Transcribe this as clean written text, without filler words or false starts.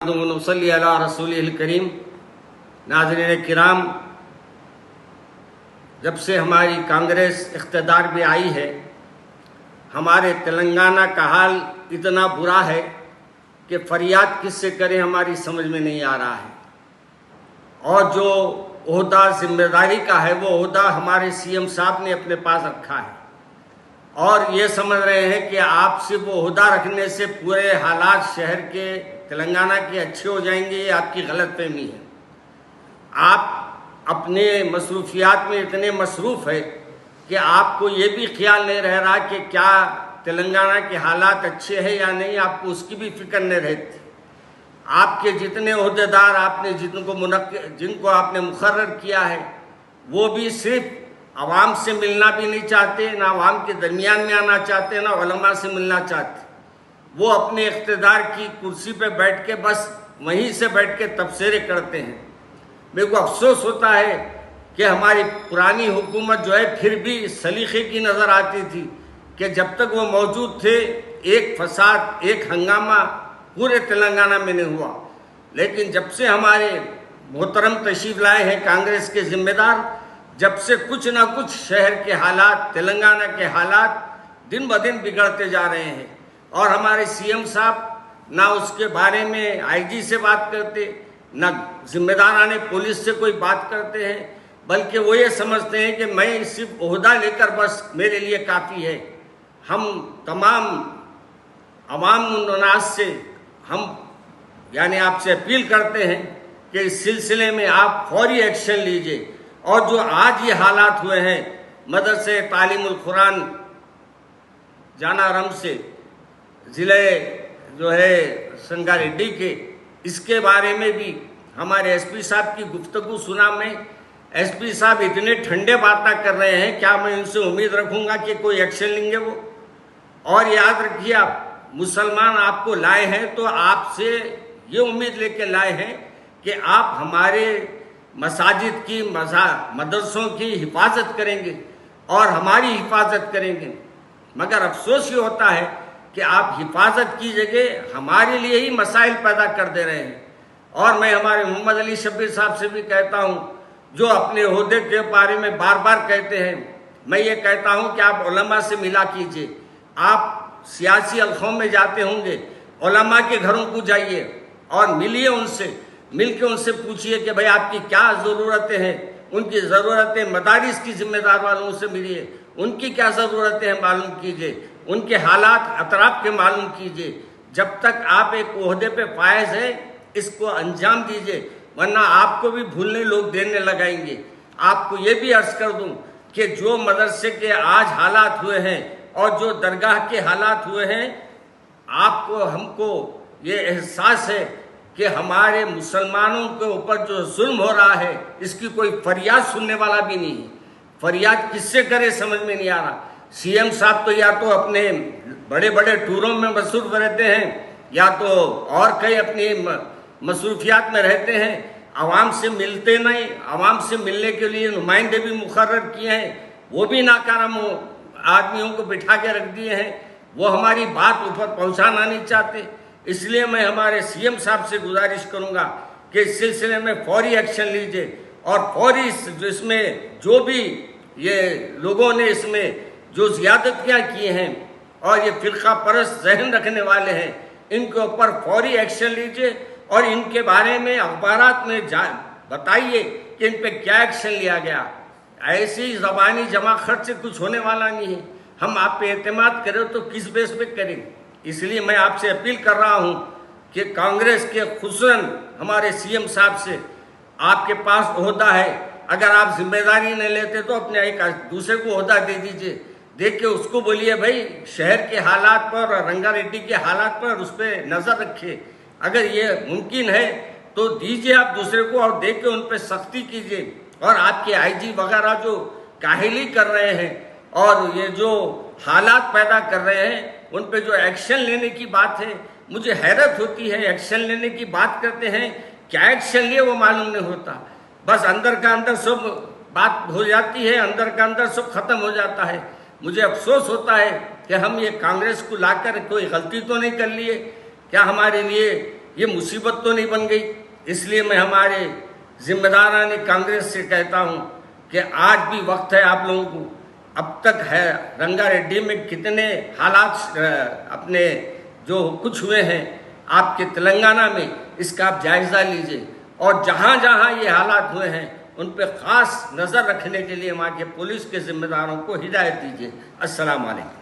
अला रसूलिल करीम। नाज़रीन किराम, जब से हमारी कांग्रेस इख्तिदार में आई है, हमारे तेलंगाना का हाल इतना बुरा है कि फरियाद किससे करें हमारी समझ में नहीं आ रहा है। और जो ओहदा जिम्मेदारी का है वो ओहदा हमारे सीएम साहब ने अपने पास रखा है और ये समझ रहे हैं कि आप सिर्फ ओहदा रखने से पूरे हालात शहर के तेलंगाना के अच्छे हो जाएंगे। ये आपकी गलतफहमी है। आप अपने मसरूफियात में इतने मसरूफ़ है कि आपको ये भी ख्याल नहीं रह रहा कि क्या तेलंगाना के हालात अच्छे हैं या नहीं, आपको उसकी भी फिक्र नहीं रहती। आपके जितने ओहदेदार आपने जिनको आपने मुकर्रर किया है वो भी सिर्फ आवाम से मिलना भी नहीं चाहते, ना आवाम के दरमियान में आना चाहते, ना उलमा से मिलना चाहते। वो अपने इख्तिदार की कुर्सी पे बैठ के बस वहीं से बैठ के तबसरे करते हैं। मेरे को अफसोस होता है कि हमारी पुरानी हुकूमत जो है फिर भी सलीखे की नज़र आती थी कि जब तक वो मौजूद थे एक फसाद, एक हंगामा पूरे तेलंगाना में नहीं हुआ। लेकिन जब से हमारे मोहतरम तशरीफ लाए हैं कांग्रेस के जिम्मेदार, जब से कुछ ना कुछ शहर के हालात, तेलंगाना के हालात दिन ब दिन बिगड़ते जा रहे हैं। और हमारे सीएम साहब ना उसके बारे में आईजी से बात करते, ना जिम्मेदाराने पुलिस से कोई बात करते हैं, बल्कि वो ये समझते हैं कि मैं सिर्फ ओहदा लेकर बस मेरे लिए काफ़ी है। हम तमाम अवाम उन्नास से हम यानी आपसे अपील करते हैं कि इस सिलसिले में आप फौरी एक्शन लीजिए। और जो आज ये हालात हुए हैं मदरसे तालीमुल कुरान जानारम से ज़िले जो है संगारेड्डी के, इसके बारे में भी हमारे एसपी साहब की गुफ्तगू सुना। मैं एसपी साहब इतने ठंडे बातें कर रहे हैं, क्या मैं उनसे उम्मीद रखूंगा कि कोई एक्शन लेंगे वो? और याद रखिए, आप मुसलमान आपको लाए हैं तो आपसे ये उम्मीद लेके लाए हैं कि आप हमारे मसाजिद की, मदरसों की हिफाजत करेंगे और हमारी हिफाजत करेंगे। मगर अफसोस ये होता है कि आप हिफाजत की जगह हमारे लिए ही मसाइल पैदा कर दे रहे हैं। और मैं हमारे मोहम्मद अली शब्बीर साहब से भी कहता हूँ, जो अपने ओहदे के बारे में बार बार कहते हैं, मैं ये कहता हूँ कि आप उलमा से मिला कीजिए। आप सियासी हल्कों में जाते होंगे, उलमा के घरों को जाइए और मिलिए उनसे, मिल के उनसे पूछिए कि भाई आपकी क्या ज़रूरतें हैं। उनकी ज़रूरतें मदारिस की जिम्मेदार वालों से मिलिए, उनकी क्या ज़रूरतें हैं मालूम कीजिए, उनके हालात अतराफ के मालूम कीजिए। जब तक आप एक ओहदे पे फायज है इसको अंजाम दीजिए, वरना आपको भी भूलने लोग देने लगाएंगे। आपको ये भी अर्ज़ कर दूं कि जो मदरसे के आज हालात हुए हैं और जो दरगाह के हालात हुए हैं, आपको हमको ये एहसास है कि हमारे मुसलमानों के ऊपर जो जुल्म हो रहा है इसकी कोई फरियाद सुनने वाला भी नहीं है। फरियाद किससे करे समझ में नहीं आ रहा। सीएम साहब तो या तो अपने बड़े बड़े टूरों में मसरूफ रहते हैं या तो और कई अपनी मसरूफियात में रहते हैं, आवाम से मिलते नहीं। आवाम से मिलने के लिए नुमाइंदे भी मुकर्रर किए हैं, वो भी नाकाराम आदमियों को बिठा के रख दिए हैं। वो हमारी बात ऊपर पहुंचाना नहीं चाहते। इसलिए मैं हमारे सीएम साहब से गुजारिश करूंगा कि इस सिलसिले में फौरी एक्शन लीजिए और फौरी इसमें जो भी ये लोगों ने इसमें जो ज़्यादतियाँ की हैं और ये फ़िरक़ा परस्त जहन रखने वाले हैं, इनके ऊपर फौरी एक्शन लीजिए और इनके बारे में अखबारात में बताइए कि इन पे क्या एक्शन लिया गया। ऐसी ज़बानी जमा खर्च से कुछ होने वाला नहीं है। हम आप पे एतमाद करें तो किस बेस पे करें। इसलिए मैं आपसे अपील कर रहा हूँ कि कांग्रेस के खुसूसन हमारे सीएम साहब से, आपके पास ओहदा है, अगर आप जिम्मेदारी नहीं लेते तो अपने एक दूसरे को ओहदा दे दीजिए, देख के उसको बोलिए भाई शहर के हालात पर और रंगारेड्डी के हालात पर उस पर नज़र रखिए। अगर ये मुमकिन है तो दीजिए आप दूसरे को और देख के उन पर सख्ती कीजिए। और आपके आईजी वगैरह जो काहिली कर रहे हैं और ये जो हालात पैदा कर रहे हैं उन पे जो एक्शन लेने की बात है, मुझे हैरत होती है। एक्शन लेने की बात करते हैं, क्या एक्शन लिए वो मालूम नहीं होता। बस अंदर का अंदर सब बात हो जाती है, अंदर का अंदर सब खत्म हो जाता है। मुझे अफसोस होता है कि हम ये कांग्रेस को लाकर कोई गलती तो नहीं कर लिए। क्या हमारे लिए ये मुसीबत तो नहीं बन गई। इसलिए मैं हमारे जिम्मेदारान कांग्रेस से कहता हूँ कि आज भी वक्त है आप लोगों को। अब तक है रंगारेड्डी में कितने हालात अपने जो कुछ हुए हैं आपके तेलंगाना में, इसका आप जायज़ा लीजिए और जहाँ जहाँ ये हालात हुए हैं उन पर ख़ास नज़र रखने के लिए वहाँ के पुलिस के जिम्मेदारों को हिदायत दीजिए। अस्सलाम वालेकुम।